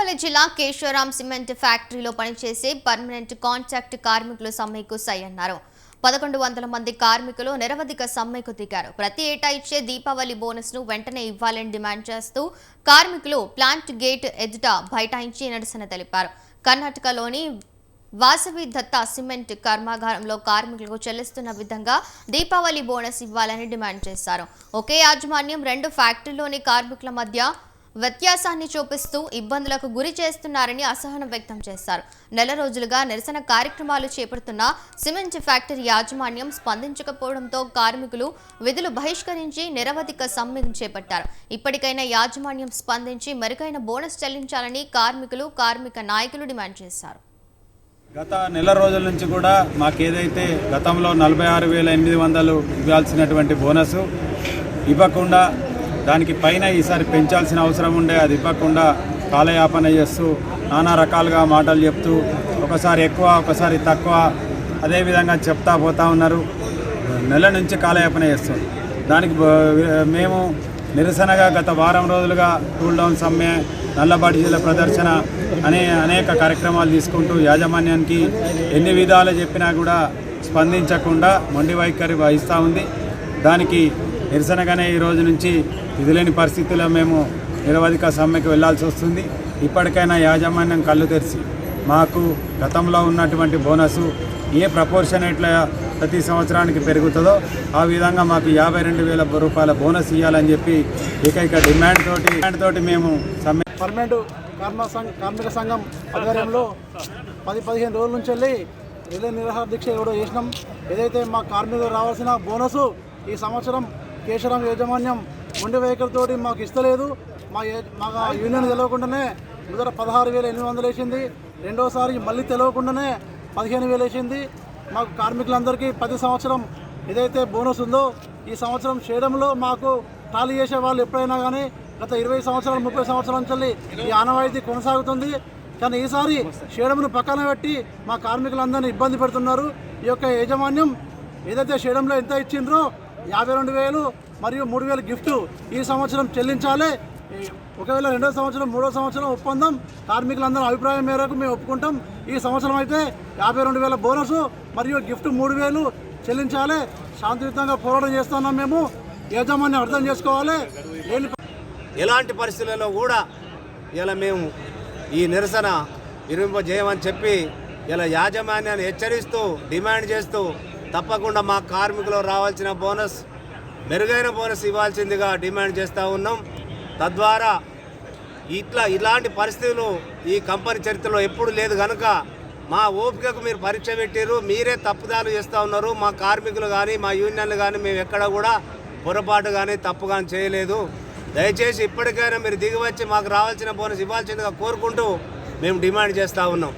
దీపావళి జిల్లా కేశవరాం సిమెంట్ ఫ్యాక్టరీలో పనిచేసే పర్మనెంట్ కాంట్రాక్ట్ కార్మికులు సమ్మెకు సై అన్నారు. 1100 మంది కార్మికులు నిరవధిక సమ్మెకు దిగారు. ప్రతి ఏటా ఇచ్చే దీపావళి బోనస్ ను వెంటనే ఇవ్వాలని డిమాండ్ చేస్తూ కార్మికులు ప్లాంట్ గేట్ ఎదుట బైఠాయించి నిరసన తెలిపారు. కర్ణాటకలోని వాసవి దత్త సిమెంట్ కర్మాగారంలో కార్మికులకు చెల్లిస్తున్న విధంగా దీపావళి బోనస్ ఇవ్వాలని డిమాండ్ చేశారు. ఒకే యాజమాన్యం రెండు ఫ్యాక్టరీలోని కార్మికుల మధ్య వ్యత్యాసాన్ని చూపిస్తూ ఇబ్బందులకు గురి చేస్తున్నారని అసహనం వ్యక్తం చేశారు. నెల రోజులుగా నిరసన కార్యక్రమాలు చేపడుతున్న సిమెంట్ ఫ్యాక్టరీ యాజమాన్యం స్పందించకపోవడంతో కార్మికులు విధులు బహిష్కరించి నిరవధిక సమ్మె చేపట్టారు. ఇప్పటికైనా యాజమాన్యం స్పందించి మెరుగైన బోనస్ చెల్లించాలని కార్మిక నాయకులు డిమాండ్ చేశారు. గత నెల రోజుల నుంచి కూడా మాకేదైతే గతంలో 46,800 ఇవ్వాల్సినటువంటి బోనస్ ఇవ్వకుండా దానికి పైన ఈసారి పెంచాల్సిన అవసరం ఉండే అది ఇవ్వకుండా కాలయాపన చేస్తూ నానా రకాలుగా మాటలు చెప్తూ ఒకసారి ఎక్కువ ఒకసారి తక్కువ అదేవిధంగా చెప్తా పోతా ఉన్నారు. నెల నుంచి కాలయాపన చేస్తుంది. దానికి మేము నిరసనగా గత వారం రోజులుగా కూల్ డౌన్ సమ్మె, నల్ల బాటిల ప్రదర్శన అనేక కార్యక్రమాలు తీసుకుంటూ యాజమాన్యానికి ఎన్ని విధాలు చెప్పినా కూడా స్పందించకుండా మొండి వైఖరి వహిస్తూ ఉంది. దానికి నిరసనగానే ఈ రోజు నుంచి విధులేని పరిస్థితుల్లో మేము నిరవధిక సమ్మెకు వెళ్లాల్సి వస్తుంది. ఇప్పటికైనా యాజమాన్యం కళ్ళు తెరిచి మాకు గతంలో ఉన్నటువంటి బోనసు ఏ ప్రపోర్షనేట్ల ప్రతి సంవత్సరానికి పెరుగుతుందో ఆ విధంగా మాకు 52,000 రూపాయల బోనస్ ఇవ్వాలని చెప్పి ఏకైక డిమాండ్ తోటి మేము సమ్మె పర్మనెంట్ కార్మిక సంఘం ఆధ్వర్యంలో 10-15 రోజుల నుంచి వెళ్ళి రిలే నిరాహార దీక్ష కూడా చేసినాం. ఏదైతే మా కార్మికులు రావాల్సిన బోనసు ఈ సంవత్సరం కేశవరాం యాజమాన్యం మొండి వైఖరితోటి మాకు ఇస్తలేదు. మా యూనియన్ తెలియకుండానే మొదట 16,800 వేసింది. రెండోసారి మళ్ళీ తెలియకుండానే 15,000 వేసింది. మాకు కార్మికులందరికీ 10 సంవత్సరం ఏదైతే బోనస్ ఉందో ఈ సంవత్సరం చేయడంలో మాకు టాలీ చేసే వాళ్ళు ఎప్పుడైనా కానీ గత 20 సంవత్సరాలు 30 సంవత్సరాల నుంచి ఈ ఆనవాయితీ కొనసాగుతుంది. కానీ ఈసారి చేయడంను పక్కన పెట్టి మా కార్మికులందరినీ ఇబ్బంది పెడుతున్నారు. ఈ యొక్క యాజమాన్యం ఏదైతే చేయడంలో ఎంత ఇచ్చిండ్రో 52,000 మరియు 3,000 గిఫ్ట్ ఈ సంవత్సరం చెల్లించాలి. ఒకవేళ రెండో సంవత్సరం మూడో సంవత్సరం ఒప్పందం కార్మికులందరూ అభిప్రాయం మేరకు మేము ఒప్పుకుంటాం. ఈ సంవత్సరం అయితే 52,000 బోనసు మరియు గిఫ్ట్ 3,000 చెల్లించాలి. శాంతియుతంగా పోరాటం చేస్తున్నాం. మేము యాజమాన్యం అర్థం చేసుకోవాలి. ఎలాంటి పరిస్థితులలో కూడా ఇలా మేము ఈ నిరసన విరమింపజేయమని చెప్పి ఇలా యాజమాన్యాన్ని హెచ్చరిస్తూ డిమాండ్ చేస్తూ తప్పకుండా మా కార్మికులు రావాల్సిన బోనస్ మెరుగైన బోనస్ ఇవ్వాల్సిందిగా డిమాండ్ చేస్తూ ఉన్నాం. తద్వారా ఇలాంటి పరిస్థితులు ఈ కంపెనీ చరిత్రలో ఎప్పుడు లేదు కనుక మా ఓపికకు మీరు పరీక్ష పెట్టారు. మీరే తప్పుదాలు చేస్తూ ఉన్నారు. మా కార్మికులు కానీ మా యూనియన్లు కానీ మేము ఎక్కడ కూడా పొరపాటు కానీ తప్పు కానీ చేయలేదు. దయచేసి ఇప్పటికైనా మీరు దిగివచ్చి మాకు రావాల్సిన బోనస్ ఇవ్వాల్సిందిగా కోరుకుంటూ మేము డిమాండ్ చేస్తూ ఉన్నాం.